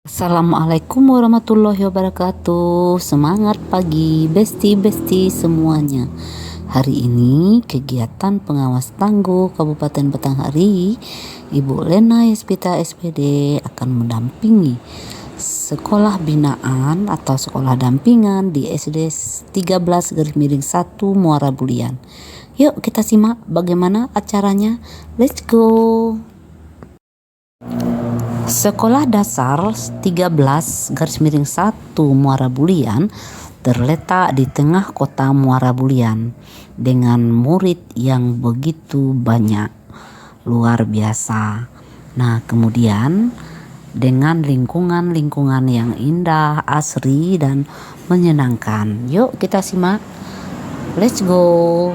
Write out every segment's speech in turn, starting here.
Assalamualaikum warahmatullahi wabarakatuh. Semangat pagi besti-besti semuanya. Hari ini kegiatan pengawas tangguh Kabupaten Batanghari, Ibu Lena Yespita SPD akan mendampingi sekolah binaan atau sekolah dampingan di SD 13/1 Muara Bulian. Yuk kita simak bagaimana acaranya. Let's go. Sekolah Dasar 13/1 Muara Bulian terletak di tengah kota Muara Bulian dengan murid yang begitu banyak, luar biasa. Nah, kemudian dengan lingkungan yang indah, asri dan menyenangkan. Yuk kita simak. Let's go.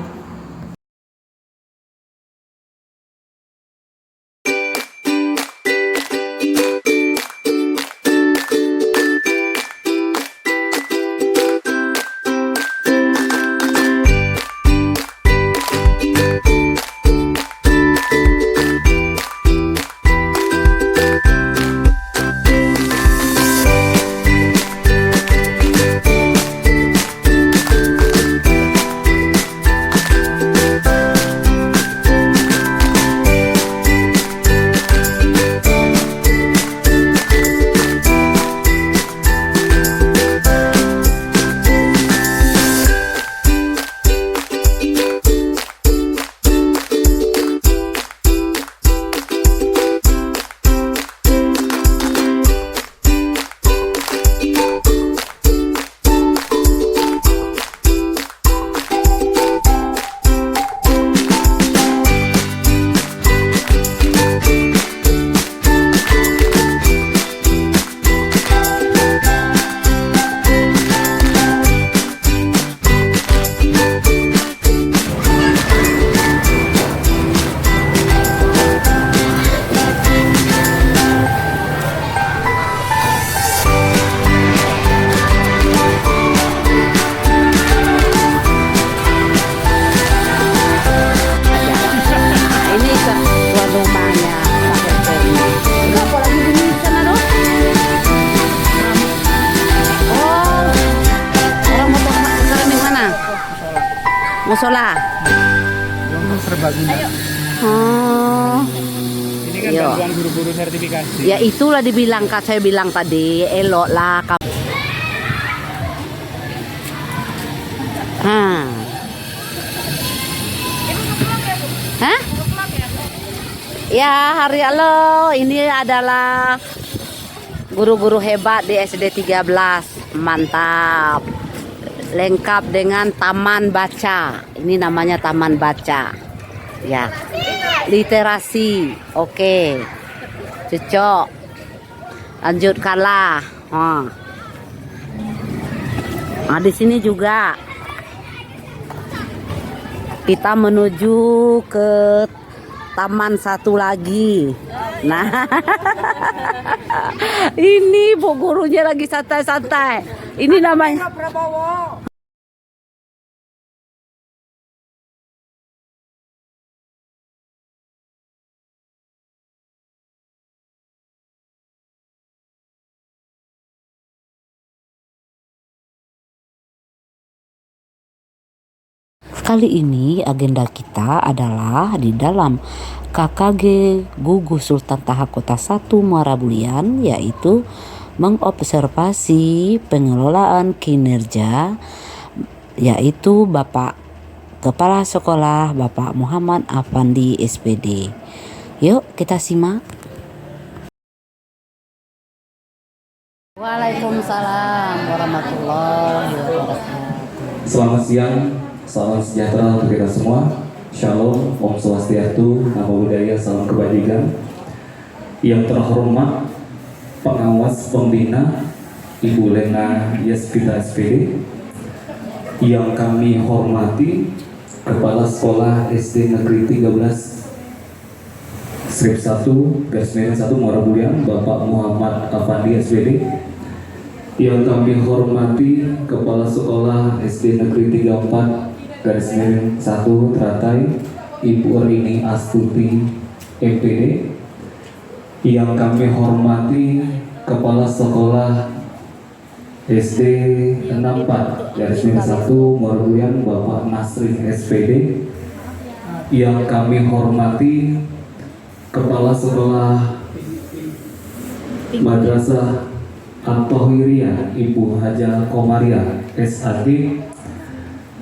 Musola. Serbaguna. Oh. Ini kan bantuan guru-guru sertifikasi. Ya itulah dibilang Kak, saya bilang tadi, elok lah Kak. Hah? Ya, hari halo, ini adalah guru-guru hebat di SD 13. Mantap. Lengkap dengan taman baca. Ini namanya taman baca. Ya. Literasi. Oke. Cocok. Lanjutkanlah. Nah, di sini juga kita menuju ke taman satu lagi. Nah, ini bu gurunya lagi santai-santai. Ini namanya kali ini agenda kita adalah di dalam KKG Gugus Sultan Taha Kota 1 Muara Bulian, yaitu mengobservasi pengelolaan kinerja, yaitu Bapak Kepala Sekolah Bapak Muhammad Afandi SPD. Yuk kita simak. Waalaikumsalam warahmatullahi wabarakatuh. Selamat siang, salam sejahtera untuk kita semua. Shalom, Om Swastiastu, Namo Buddhaya, salam kebajikan. Yang terhormat pengawas pembina Ibu Lena Yespita SPD, yang kami hormati Kepala Sekolah SD Negeri 13 Strip 1/1 Muara Bulian Bapak Muhammad Afandi SPD, yang kami hormati Kepala Sekolah SD Negeri 34/1 Teratai Ibu Rini Astuti MPD, yang kami hormati Kepala Sekolah SD 64/1 Muarabuyan Bapak Nasri SPD. Yang kami hormati Kepala Sekolah Madrasah At-Tahiriyah Ibu Haja Komaria SAD.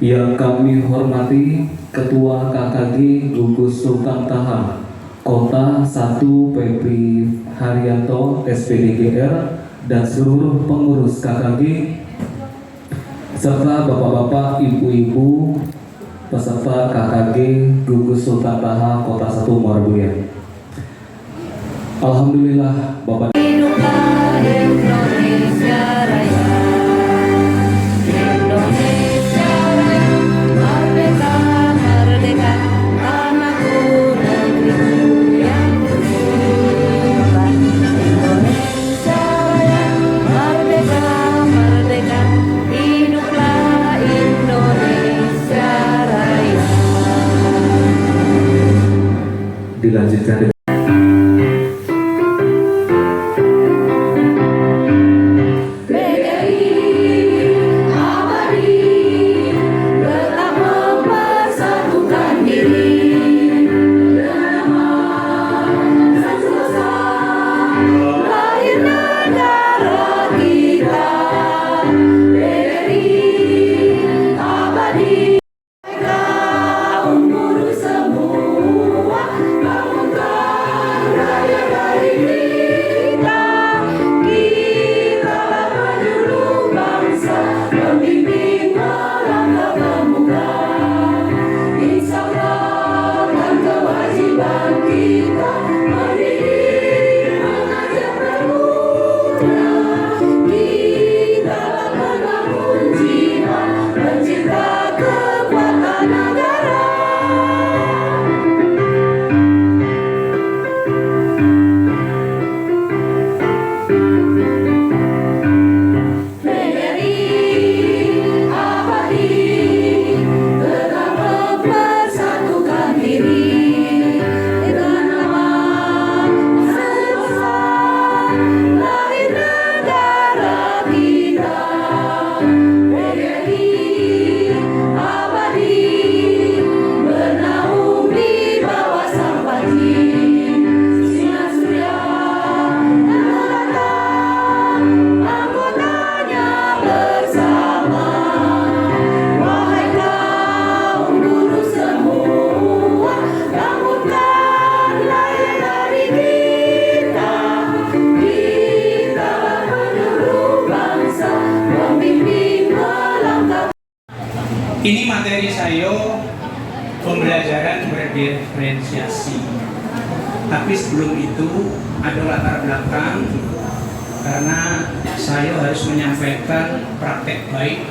Yang kami hormati Ketua KKG Gugus Sultan Taha Kota 1 Febri Haryanto SPD GR dan seluruh pengurus KKG serta bapak-bapak, ibu-ibu peserta KKG Gugus Sultan Taha Kota 1 Muarabuyan. Alhamdulillah Bapak Hiduplah Indonesia Raya, Indonesia Raya, merdeka, merdeka, tanahku, negeriku yang berlimpah. Indonesia Raya, merdeka, merdeka, hiduplah Indonesia Raya. dilanjutkan dengan Ini materi saya pembelajaran berdiferensiasi. Tapi sebelum itu ada latar belakang karena saya harus menyampaikan praktek baik.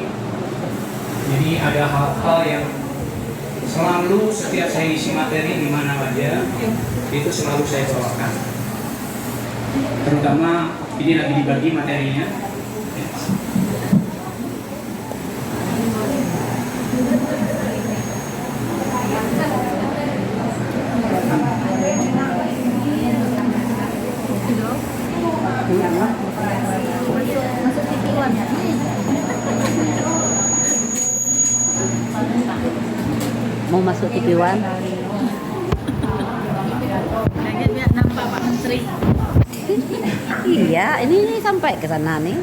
Jadi ada hal-hal yang selalu setiap saya isi materi di mana aja itu selalu saya bawakan. Terutama ini lagi dibagi materinya. Mau masuk TV1? Nampak Pak Menteri. Iya, ini sampai ke sana nih.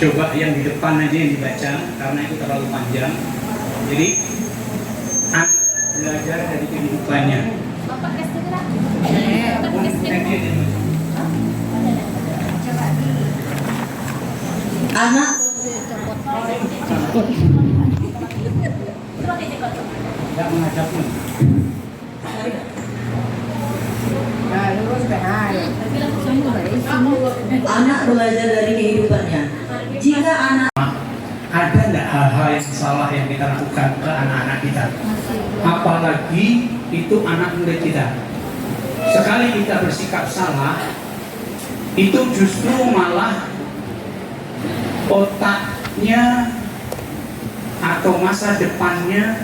Coba yang di depan aja yang dibaca karena itu terlalu panjang. Jadi anak belajar dari kehidupannya. Anak Tidak mengajakmu. anak belajar dari kehidupannya. Jika anak Ada nggak hal-hal yang salah yang kita lakukan ke anak-anak kita? Apalagi itu anak muda kita. Sekali kita bersikap salah, itu justru malah otaknya atau masa depannya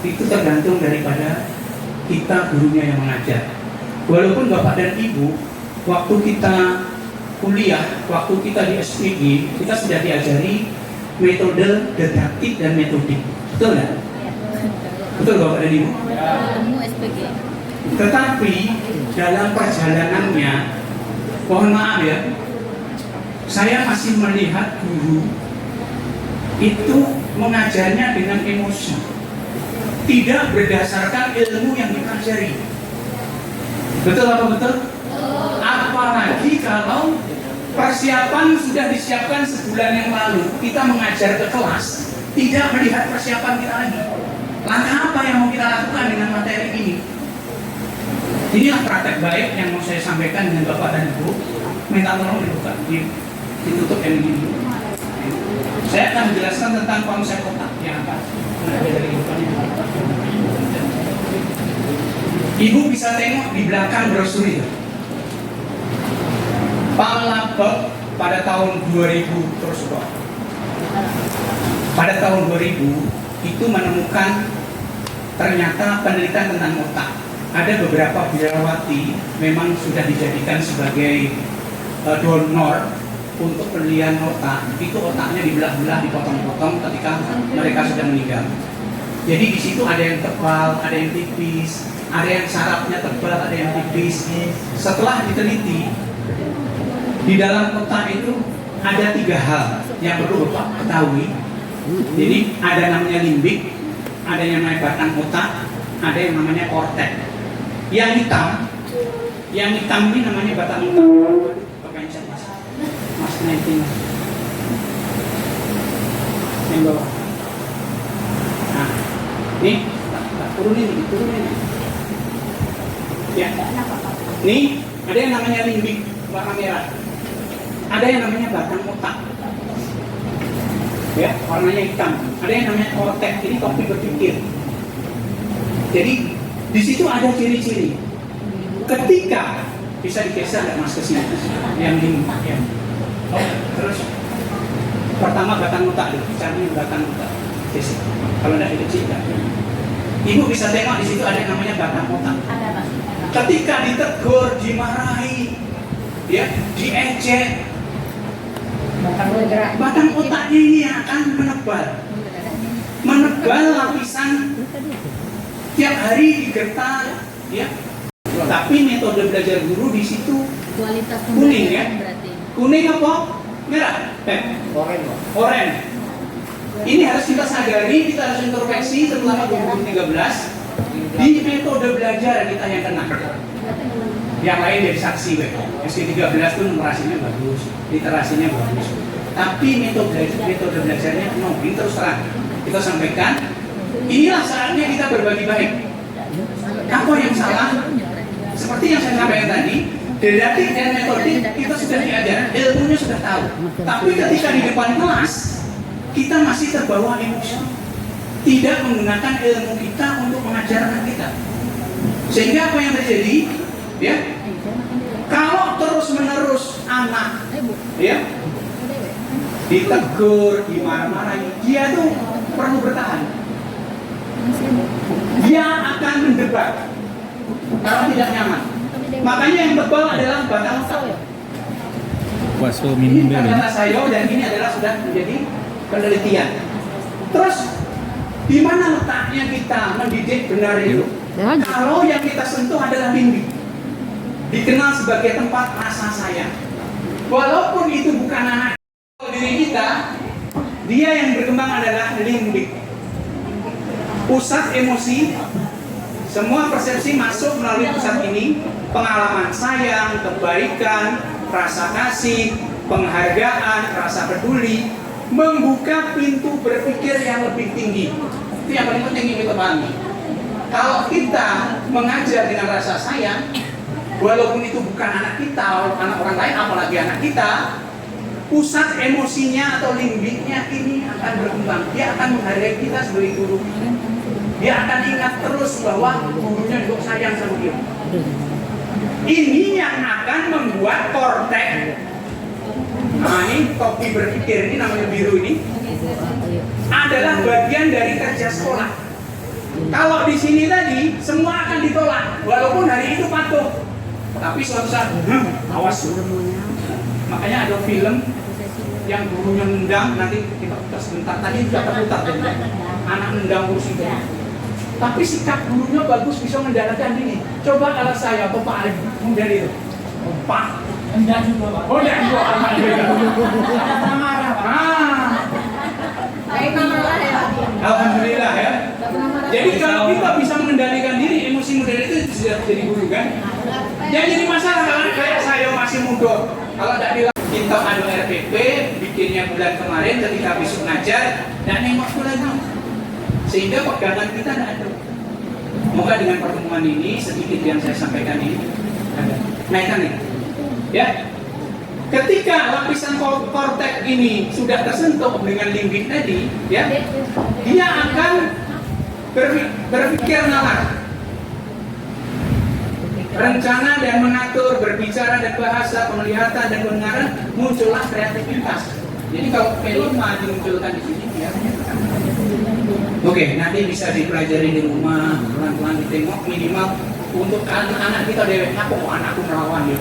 itu tergantung daripada kita gurunya yang mengajar. Walaupun bapak dan ibu waktu kita kuliah, waktu kita di SPG, kita sudah diajari metode deduktif dan metodik. Betul nggak? Betul Bapak dan Ibu? Ilmu SPG. Tetapi dalam perjalanannya, mohon maaf ya, saya masih melihat guru itu mengajarnya dengan emosi, tidak berdasarkan ilmu yang dipelajari. Betul apa betul? Apalagi kalau persiapan sudah disiapkan sebulan yang lalu, kita mengajar ke kelas, tidak melihat persiapan kita lagi. Langkah apa yang mau kita lakukan dengan materi ini? Inilah praktek baik yang mau saya sampaikan dengan Bapak dan Ibu. Minta tolong dibuka, ditutup yang ini. Saya akan menjelaskan tentang konsep otak yang apa. Ibu bisa tengok di belakang brosur itu. Palabok pada tahun 2000 terus kok. Pada tahun 2000 itu menemukan ternyata penelitian tentang otak. Ada beberapa biarawati memang sudah dijadikan sebagai donor untuk penelitian otak. Itu otaknya dibelah-belah, dipotong-potong ketika mereka sudah meninggal. Jadi di situ ada yang tebal, ada yang tipis, ada yang sarafnya tebal, ada yang tipis. Setelah diteliti, di dalam otak itu ada 3 hal yang perlu Bapak ketahui. Jadi ada namanya limbik, ada yang namanya batang otak, ada yang namanya korteks. Yang hitam ini namanya batang otak. Pakai cat mas naikin. Yang bawah. Nah, nih, turunin. Ya. Nih, ada yang namanya limbik warna merah. Ada yang namanya batang otak. Ya, warnanya hitam. Ada yang namanya korteks, ini topi berpikir. Jadi di situ ada ciri-ciri. Ketika bisa digeser nggak mas ke sini? Yang ini, ya. Oh, terus pertama batang otak dulu, cari batang otak. Geser. Kalau tidak kecil, Ibu bisa tengok di situ ada yang namanya batang otak. Ketika ditegur, dimarahi, ya, diejek, batang otaknya ini akan menebal lapisan. Tiap hari digertak, ya. Tapi metode belajar guru di situ Kualitas kuning ya. berarti. Kuning apa? Merah? Oranye. Ini harus kita sadari, kita harus introspeksi setelah 2013 di metode belajar kita yang kena. Yang lain dari saksi, SK13 itu numerasinya bagus, literasinya bagus. Tapi metode belajarnya ini terus terang. Kita sampaikan, inilah saatnya kita berbagi baik. Apa yang salah? Seperti yang saya sampaikan tadi, didaktik dan metodik kita sudah diajar, ilmunya sudah tahu. Tapi ketika di depan kelas, kita masih terbawa emosi. Tidak menggunakan ilmu kita untuk mengajar anak kita. Sehingga apa yang terjadi? Ya, kalau terus-menerus anak, ya, ditegur, dimarah-marahi, dia tuh perlu bertahan. Dia akan mendebat kalau tidak nyaman. Makanya yang tebal adalah batang otak. Ini kata saya dan ini adalah sudah menjadi penelitian. Terus di mana letaknya kita mendidik benar itu? Kalau yang kita sentuh adalah limbik, dikenal sebagai tempat rasa sayang. Walaupun itu bukan anak diri kita, dia yang berkembang adalah limbik, pusat emosi. Semua persepsi masuk melalui pusat ini. Pengalaman sayang, kebaikan, rasa kasih, penghargaan, rasa peduli, membuka pintu berpikir yang lebih tinggi. Itu yang paling penting kita pahami. Kalau kita mengajar dengan rasa sayang, walaupun itu bukan anak kita, anak orang lain, apalagi anak kita, pusat emosinya atau limbiknya ini akan berkembang. Dia akan menghargai kita sebagai guru. Dia akan ingat terus bahwa gurunya juga sayang sama dia. Ini yang akan membuat korteks. Nah, ini topi berpikir ini namanya biru ini adalah bagian dari kerja sekolah. Kalau di sini tadi semua akan ditolak, walaupun hari itu patuh. Tapi suatu saat, awas. Makanya ada film yang gurunya nendang, nanti kita putar sebentar. Tadi juga terputar tadi. Anak nendang kursi itu. Tapi sikap gurunya bagus, bisa mengendalikan diri. Coba kalau saya atau Pak Arif mengendali itu. Pak, enggak juga Pak. Oh enggak juga. Ada marah Pak. Alhamdulillah ya. Jadi kalau kita bisa mengendalikan diri, emosi muda itu sudah jadi guru kan. Yang jadi masalah kalau kayak saya masih muda, kalau tidak dilakukan kita adu RPP, bikinnya bulan kemarin ketika besok ngajar, dan nengok lagi. Sehingga pegangan kita tidak ada. Semoga dengan pertemuan ini sedikit yang saya sampaikan ini ada naikkan ini. Ya. Ketika lapisan korteks ini sudah tersentuh dengan limbik tadi, ya, dia akan berpikir nalar, rencana dan mengatur, berbicara dan bahasa, penglihatan dan pendengaran, muncullah kreativitas. Jadi kalau pelima dimunculkan di sini, ya. Oke, nanti bisa dipelajari di rumah, pelan-pelan ditengok minimal untuk anak-anak kita dewek. Aku kok anakku melawan ya?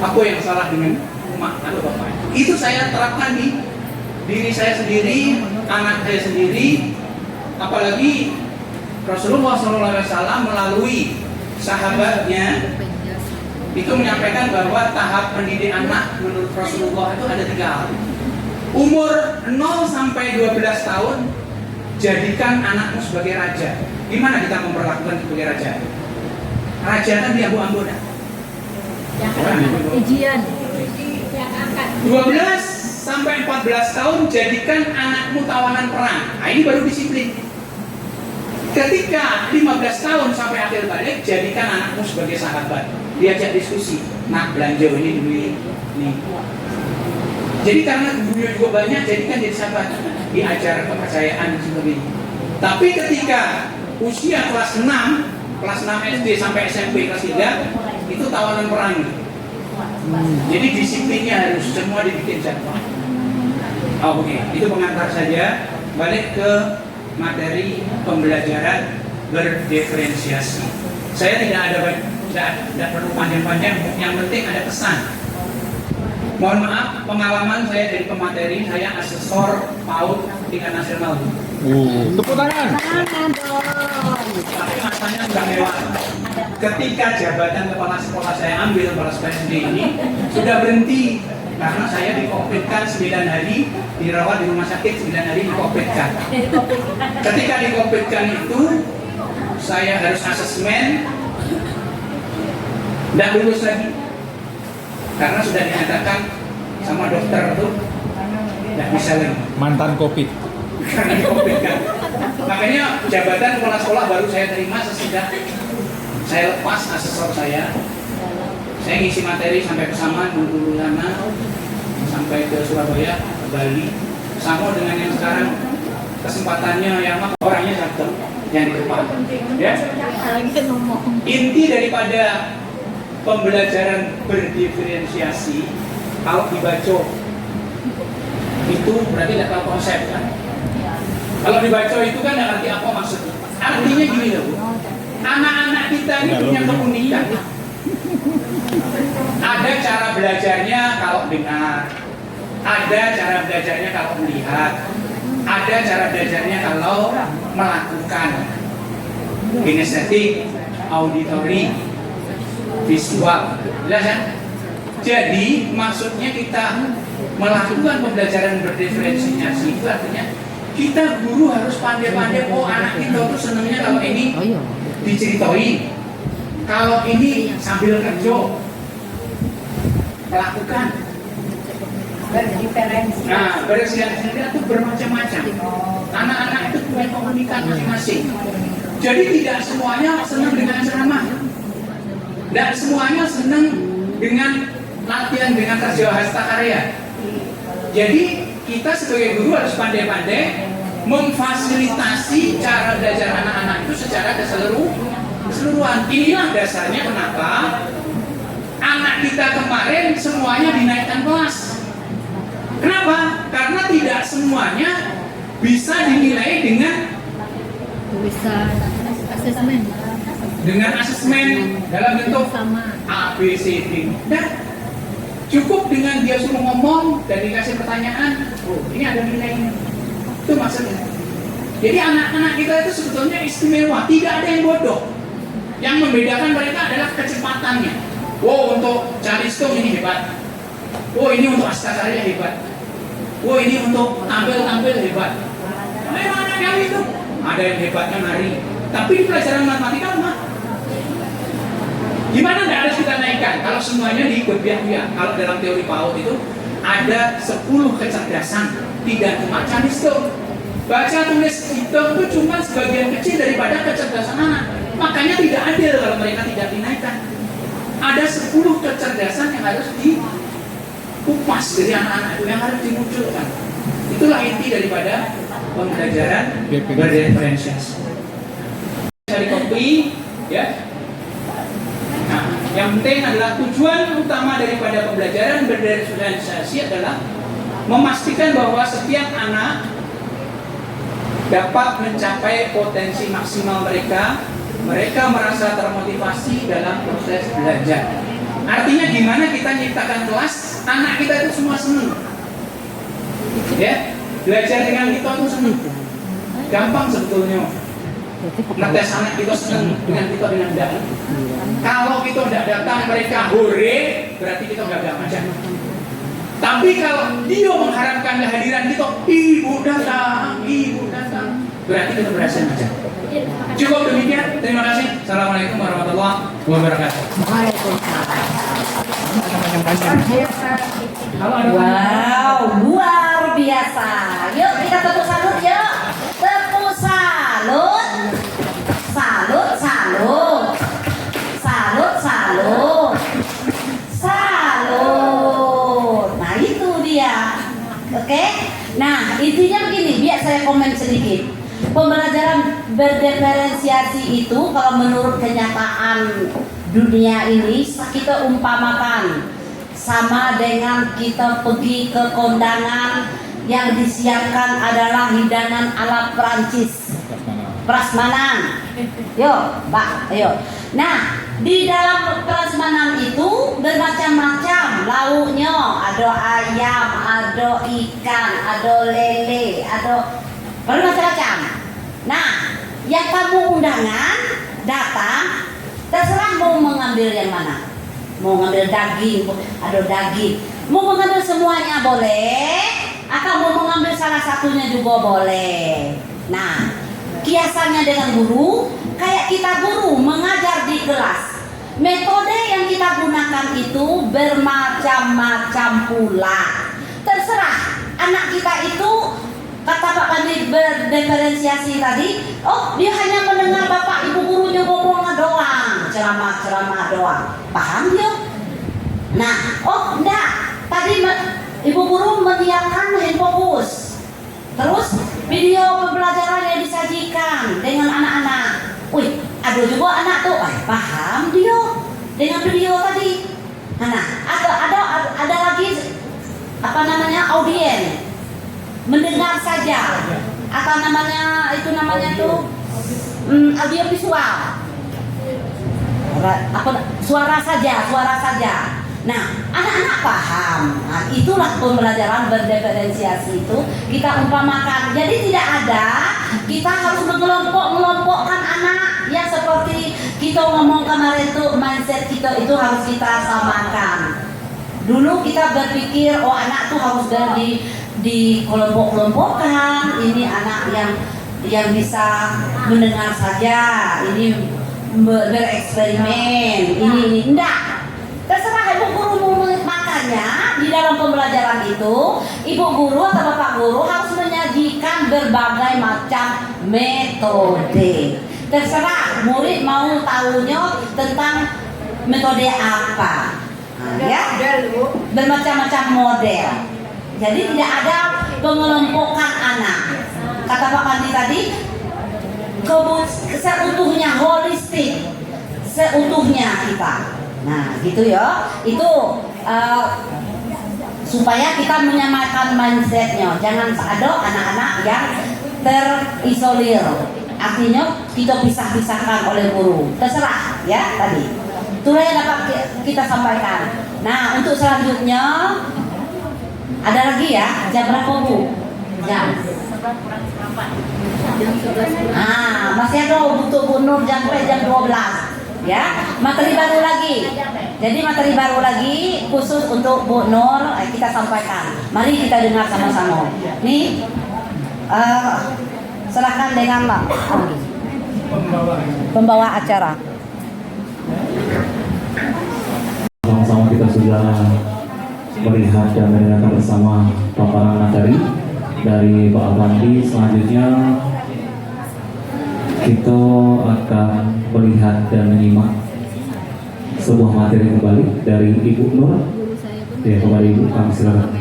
Aku yang salah dengan mak atau bapak. Itu saya terapkan di diri saya sendiri, anak saya sendiri, apalagi Rasulullah SAW melalui sahabatnya itu menyampaikan bahwa tahap pendidik anak menurut Rasulullah itu ada 3 hal. Umur 0 sampai 12 tahun, jadikan anakmu sebagai raja. Gimana kita memperlakukan sebagai raja? Raja kan dia ambu-ambu dah. Ujian. 12 sampai 14 tahun, jadikan anakmu tawanan perang. Nah, ini baru disiplin. Ketika 15 tahun sampai akhir balik, jadikan anakmu sebagai sahabat. Diajak diskusi. Nah, belanja ini dulu ini. Jadi karena gurunya juga banyak, jadikan jadi sahabat. Diajar kepercayaan dan sebagainya. Tapi ketika usia kelas 6 SD sampai SMP kelas 3, itu tawanan perang. Jadi disiplinnya harus semua dibikin jadwal. Oh, oke. Itu pengantar saja. Balik ke materi pembelajaran berdiferensiasi. Saya tidak perlu panjang-panjang. Yang penting ada pesan. Mohon maaf, pengalaman saya dari pemateri, saya asesor PAUD tingkat nasional. Tepuk tangan. Tapi masanya nggak mewah. Ketika jabatan kepala sekolah saya ambil, kepala sekolah SD ini sudah berhenti karena saya di-COVID-kan 9 hari, dirawat di rumah sakit 9 hari di-COVID-kan. Ketika di-COVID-kan itu, saya harus asesmen, tidak lulus lagi karena sudah dinyatakan sama dokter tuh tidak bisa lagi. Mantan COVID. Karena di-COVID-kan. Makanya jabatan kepala sekolah baru saya terima sesudah saya lepas asesor saya ngisi materi sampai ke Saman, dulu sana, sampai ke Surabaya, ke Bali, sama dengan yang sekarang kesempatannya yang orangnya satu yang di depan. Ya. Inti daripada pembelajaran berdiferensiasi, kalau dibaca itu berarti tidak tahu konsep kan? Kalau dibaca itu kan nggak ngerti apa maksudnya. Artinya gini loh, anak-anak kita ini punya keunikan. Ada cara belajarnya kalau dengar, ada cara belajarnya kalau melihat, ada cara belajarnya kalau melakukan. Kinestetik, auditory, visual, jelas kan? Jadi maksudnya kita melakukan pembelajaran berdiferensiasi itu artinya kita guru harus pandai-pandai. Oh, anak kita tuh senangnya kalau ini diceritain, kalau ini sambil kerja melakukan. Berdiferensiasi. Nah, berdiferensiasi itu bermacam-macam. Anak-anak itu punya keunikan masing-masing. Jadi tidak semuanya senang dengan ceramah, tidak semuanya senang dengan latihan dengan kerja hasta karya. Jadi kita sebagai guru harus pandai-pandai memfasilitasi cara belajar anak-anak itu secara keseluruhan. Inilah dasarnya kenapa anak kita kemarin semuanya dinaikkan kelas. Kenapa? Karena tidak semuanya bisa dinilai dengan Tulisan asesmen. dengan asesmen dalam bentuk A, B, C, D. Dan cukup dengan dia suruh ngomong dan dikasih pertanyaan, oh ini ada nilainya. Itu maksudnya. Jadi anak-anak kita itu sebetulnya istimewa, tidak ada yang bodoh. Yang membedakan mereka adalah kecepatannya. Wow, untuk Charlie Stone ini hebat. Oh ini untuk Astakarya hebat. Oh ini untuk tampil hebat. Memang ada yang itu. Ada yang hebatnya nari. Tapi di pelajaran matematika mah gimana nggak harus kita naikkan? Kalau semuanya diikut biak-biak. Kalau dalam teori PAUD itu ada 10 kecerdasan, tidak cuma Charlie Stone. Baca tulis hitung itu cuma sebagian kecil daripada kecerdasan anak. Makanya tidak adil kalau mereka tidak dinaikkan. Ada 10 kecerdasan yang harus dikupas dari anak-anak itu, yang harus dimunculkan. Itulah inti daripada pembelajaran berdiferensiasi. Cari kopi, ya. Nah, yang penting adalah tujuan utama daripada pembelajaran berdiferensiasi adalah memastikan bahwa setiap anak dapat mencapai potensi maksimal mereka. Mereka merasa termotivasi dalam proses belajar. Artinya gimana kita nyiptakan kelas, anak kita itu semua senang. Ya, belajar dengan kita itu senang. Gampang sebetulnya. Ngetes anak kita senang dengan kita dengan datang. Kalau kita tidak datang mereka hore, berarti kita nggak aja. Tapi kalau dia mengharapkan kehadiran kita, ibu datang, berarti kita berhasil aja. Cukup demikian, terima kasih. Assalamualaikum warahmatullahi wabarakatuh. Wow, luar biasa. Yuk kita tepuk salut yuk. Tepuk salut. Salut, salut. Salut, salut. Salut. Nah itu dia. Oke. Nah intinya begini, biar saya komen sedikit. Pembelajaran berdiferensiasi itu kalau menurut kenyataan dunia ini kita umpamakan sama dengan kita pergi ke kondangan yang disiapkan adalah hidangan ala Prancis, prasmanan. Yo, Pak, ayo. Nah, di dalam prasmanan itu bermacam-macam lauknya, ada ayam, ada ikan, ada lele, ada bermacam-macam. Nah, yang kamu undangan datang, terserah mau mengambil yang mana. Mau mengambil daging, ada daging. Mau mengambil semuanya boleh, atau mau mengambil salah satunya juga boleh. Nah, kiasannya dengan guru, kayak kita guru mengajar di kelas. Metode yang kita gunakan itu bermacam-macam pula. Terserah anak kita itu, kata Pak Pandi berdiferensiasi tadi, oh dia hanya mendengar bapak ibu gurunya ngomong doang, ceramah doang, paham dia? Nah, oh enggak, tadi ibu guru menyiapkan fokus, terus video pembelajaran yang disajikan dengan anak-anak. Wih, ada juga anak tuh, paham dia dengan video tadi. Nah, ada lagi apa namanya audien. Mendengar saja, apa namanya tuh audio visual, apa suara saja. Nah, anak-anak paham. Nah, itulah pembelajaran berdiferensiasi itu kita umpamakan. Jadi tidak ada kita harus mengelompokkan anak yang seperti kita ngomong kemarin tuh, mindset kita itu harus kita samakan. Dulu kita berpikir anak tuh harus di kelompok-kelompokkan. Ini anak yang bisa mendengar saja, ini bereksperimen, ini enggak. Terserah ibu guru. Makanya di dalam pembelajaran itu ibu guru atau bapak guru harus menyajikan berbagai macam metode. Terserah murid mau tahunya tentang metode apa. Ya, bermacam-macam model. Jadi tidak ada pengelompokan anak. Kata Pak Pandi tadi, seutuhnya, holistik, seutuhnya kita. Nah, gitu ya. Itu supaya kita menyamakan mindsetnya. Jangan ada anak-anak yang terisolir. artinya kita pisah-pisahkan oleh guru. Terserah ya tadi. Itulah yang dapat kita sampaikan. Nah, untuk selanjutnya ada lagi ya, jam berapa Bu? Jam. Masih ada untuk Bu Nur sampai jam 12 ya. Materi baru lagi. Jadi materi baru lagi khusus untuk Bu Nur kita sampaikan. Mari kita dengar sama-sama. Nih serahkan dengan pembawa acara. Sama-sama kita sudah melihat dan mendengarkan bersama paparan materi dari Pak Afandi. Selanjutnya kita akan melihat dan menyimak sebuah materi kembali dari Ibu Nur. Ya, kepada Ibu kami silakan.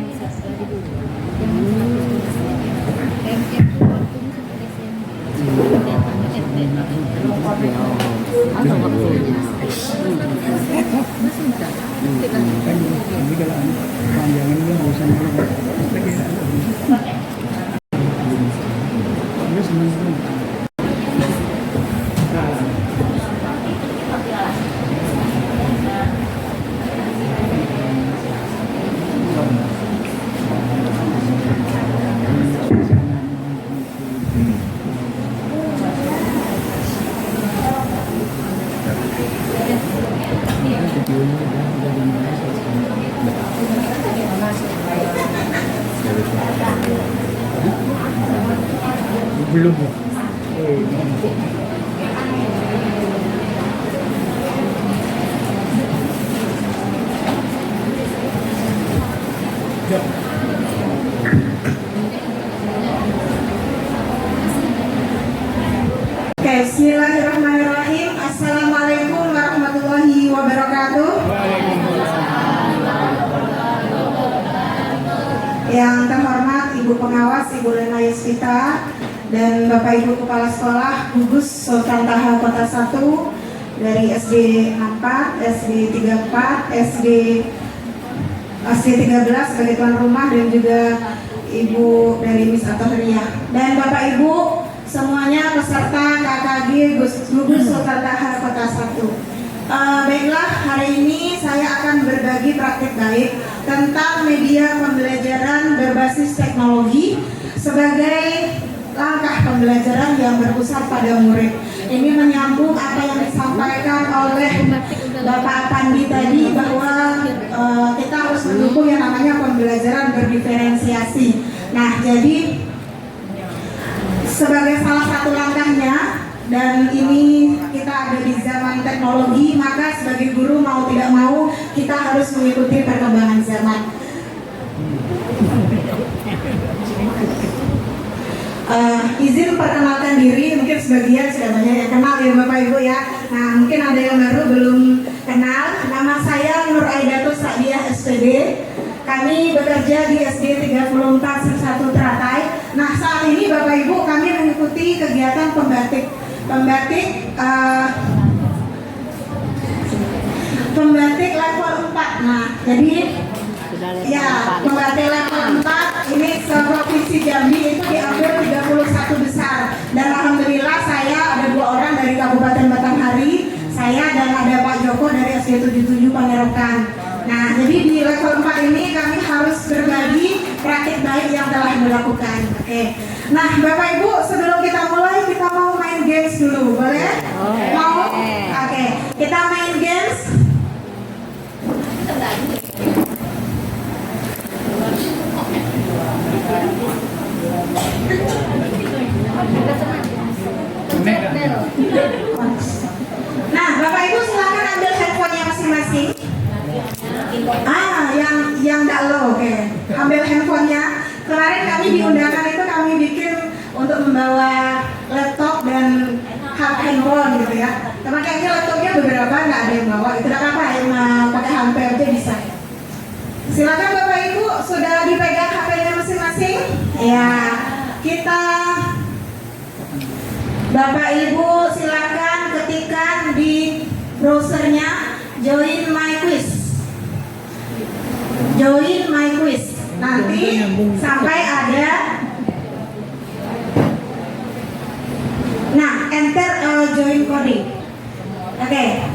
Belum. Oke, bismillahirrahmanirrahim. Assalamualaikum warahmatullahi wabarakatuh. Yang terhormat Ibu Pengawas, Ibu Lena Yusvita, dan Bapak Ibu Kepala Sekolah Gugus Sultan Taha Kota 1 dari SD 4, SD 34, SD 13 sebagai tuan rumah, dan juga Ibu dari Miss Atohriah, dan Bapak Ibu semuanya peserta KKG Gugus Sultan Taha Kota 1. Baiklah, hari ini saya akan berbagi praktik baik tentang media pembelajaran berbasis teknologi sebagai langkah pembelajaran yang berpusat pada murid. Ini menyambung apa yang disampaikan oleh Bapak Apandi tadi, bahwa kita harus mendukung yang namanya pembelajaran berdiferensiasi. Nah, jadi sebagai salah satu langkahnya, dan ini kita ada di zaman teknologi, maka sebagai guru mau tidak mau kita harus mengikuti perkembangan zaman. Izin perkenalkan diri, mungkin sebagian sudah banyak yang kenal ya Bapak Ibu ya. Nah, mungkin ada yang baru belum kenal. Nama saya Nur Aidatus Sa'diah SPD. Kami bekerja di SD 34 1 Teratai. Nah, saat ini Bapak Ibu kami mengikuti kegiatan pembatik level 4. Nah, jadi ya, pembatik level 4 ini se-Provinsi Jambi itu diambil 31 besar. Dan alhamdulillah saya ada 2 orang dari Kabupaten Batanghari, saya dan ada Pak Joko dari SD 77 Pangerokan. Nah, jadi di level 4 ini kami harus berbagi praktik baik yang telah dilakukan. Oke. Nah, Bapak Ibu, sebelum kita mulai, kita mau main games dulu, boleh? Mau? Oke. Kita main games. Nah, Bapak Ibu silakan ambil handphonenya masing-masing. Yang dalam, oke. Ambil handphonenya. Kemarin kami di undangan itu kami bikin untuk membawa laptop dan handphone gitu ya. Teman kayaknya laptopnya beberapa nggak ada yang bawa. Itu tidak apa-apa, yang pakai HP aja bisa. Silakan Bapak Ibu, sudah dipegang HP-nya masing-masing. Ya, kita Bapak Ibu silakan ketikkan di browsernya Join My Quiz. Join My Quiz. Nanti sampai ada. Nah, coding. Oke,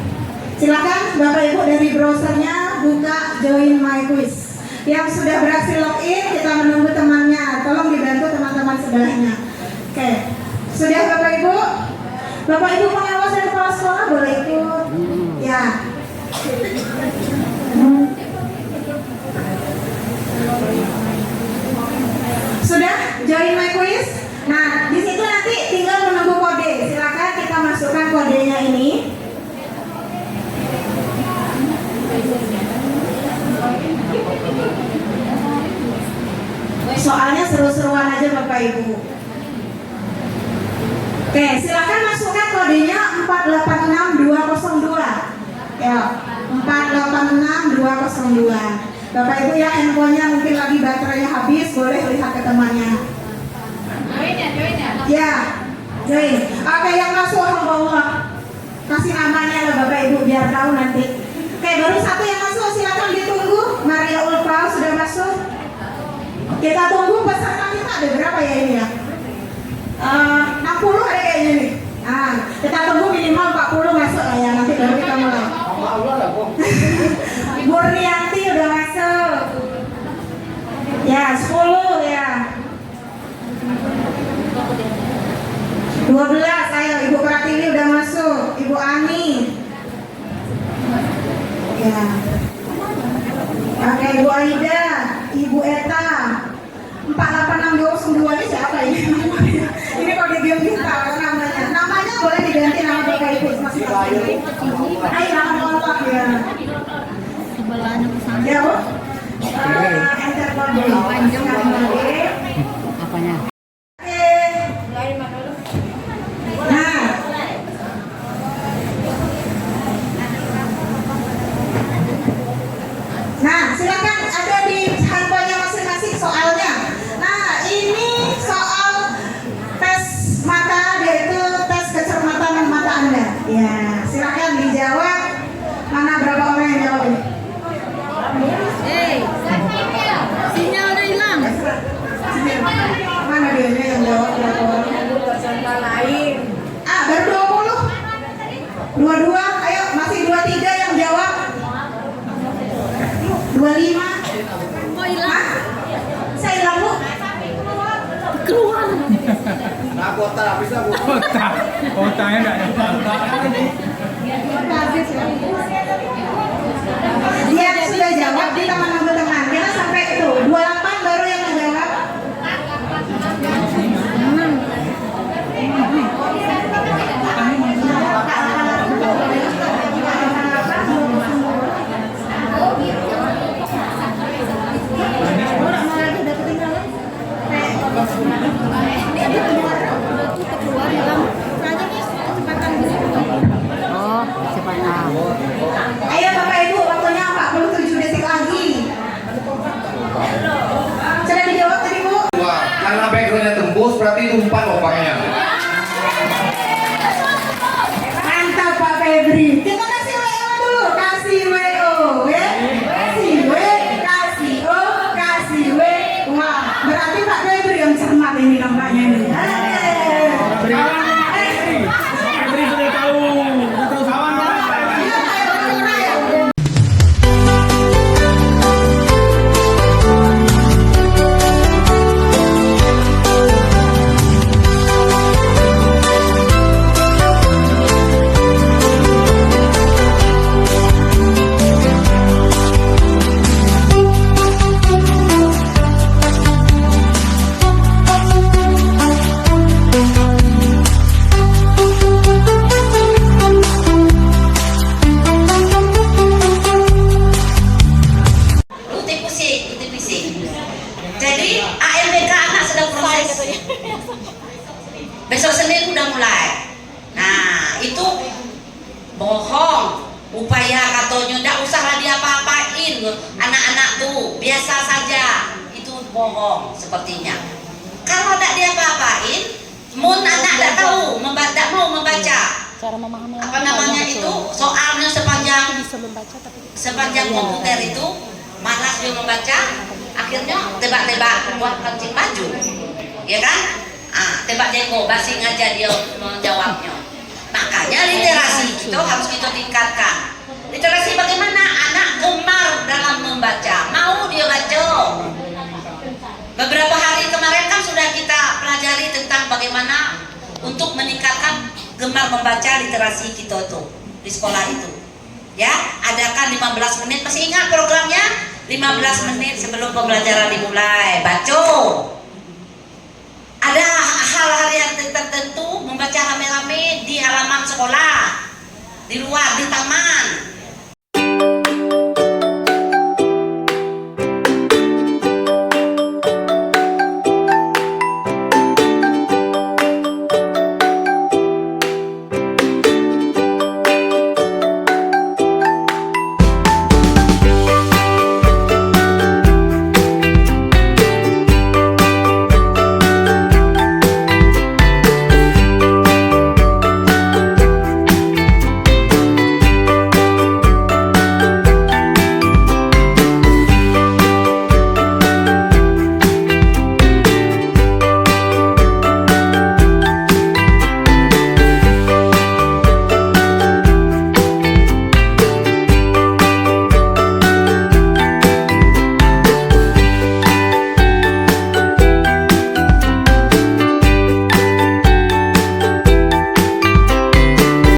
silakan Bapak Ibu dari browsernya buka Join My Quiz. Yang sudah berhasil login, kita menunggu temannya. Tolong dibantu teman-teman sebelahnya. Oke, sudah Bapak Ibu? Bapak Ibu pengawas dari kepala sekolah boleh ikut? Ya. Sudah Join My Quiz? Nah, di situ nanti tinggal menunggu kode. Silakan kita masukkan kodenya ini. Soalnya seru-seruan aja Bapak Ibu. Oke, silakan masukkan kodenya 486202. Ya, 486202. Bapak Ibu ya, handphonenya mungkin lagi baterainya habis, boleh lihat ke temannya. Ya, join. Oke, yang masuk hamba Allah. Kasih namanya lah Bapak Ibu biar tahu nanti. Oke, baru satu yang masuk, silakan ditunggu. Maria Ulfa sudah masuk. Kita tunggu peserta kita ada berapa ya ini ya? 60 ada kayaknya nih. Kita tunggu minimal 40 masuk lah ya, nanti baru kita mulai. Murnianti udah masuk. Ya, 10 ya. 12, ayo Ibu Pratiwi udah masuk. Ibu Ani. Ya. Oke, Ibu Aida, Ibu Eta. 486202 ini siapa ini? Ini kalau dia minta namanya. Namanya boleh diganti nama Bapak Ibu masing-masing. Ayo nama kontak ya. Ya, Bu. Enter kode. Apanya? Nah, silakan ada di handphonenya masing-masing soalnya. Nah, ini soal tes mata, yaitu tes kecermatan mata Anda. Ya, silakan dijawab. Mana berapa orang yang jawab ini? Sinyal udah hilang. Mana dia yang jawab berapa orang? Baru 20. 22, ayo masih 23 yang jawab. 25. Kok hilang? Saya hilang, Bu. Keluar. Kotanya enggak ada. Dia sudah jawab, kita menunggu teman. Kita sampai itu 28 baru yang menjawab. Oh, cepatnya. Ayo Bapak Ibu, waktunya 47 detik lagi. Sudah dijawab tadi, Bu? Wah, karena backgroundnya tembus berarti itu 4 lubangnya. Mantap Pak Febri. Kita kasih WO dulu, kasih WO, ya. Kasih W, kasih O, kasih W. Wah, berarti Pak Febri yang cermat ini nampaknya ini. Febri sudah tahu. Sudah tahu kawan. Jadi AMBK anak sedang proses. Besok Senin udah mulai. Nah itu bohong. Upaya katanya nggak usahlah dia apa-apain anak-anak tuh biasa saja. Itu bohong sepertinya. Kalau tidak dia apa-apain, mun anak tidak tahu membaca, tak mau membaca. Cara memahami Apa namanya itu soalnya sepanjang komputer itu malas dia membaca, akhirnya tebak-tebak buat kancing baju, ya kan? Tebak jenggo, basing aja dia menjawabnya. Makanya literasi itu harus kita tingkatkan. Literasi bagaimana anak gemar dalam membaca, mau dia baca. Beberapa hari kemarin kan sudah kita pelajari tentang bagaimana untuk meningkatkan gemar membaca literasi kita tuh di sekolah itu. Ya, adakan 15 menit, masih ingat programnya? 15 menit sebelum pembelajaran dimulai, baca. Ada hal-hal yang tertentu membaca rame-rame di halaman sekolah, di luar, di taman.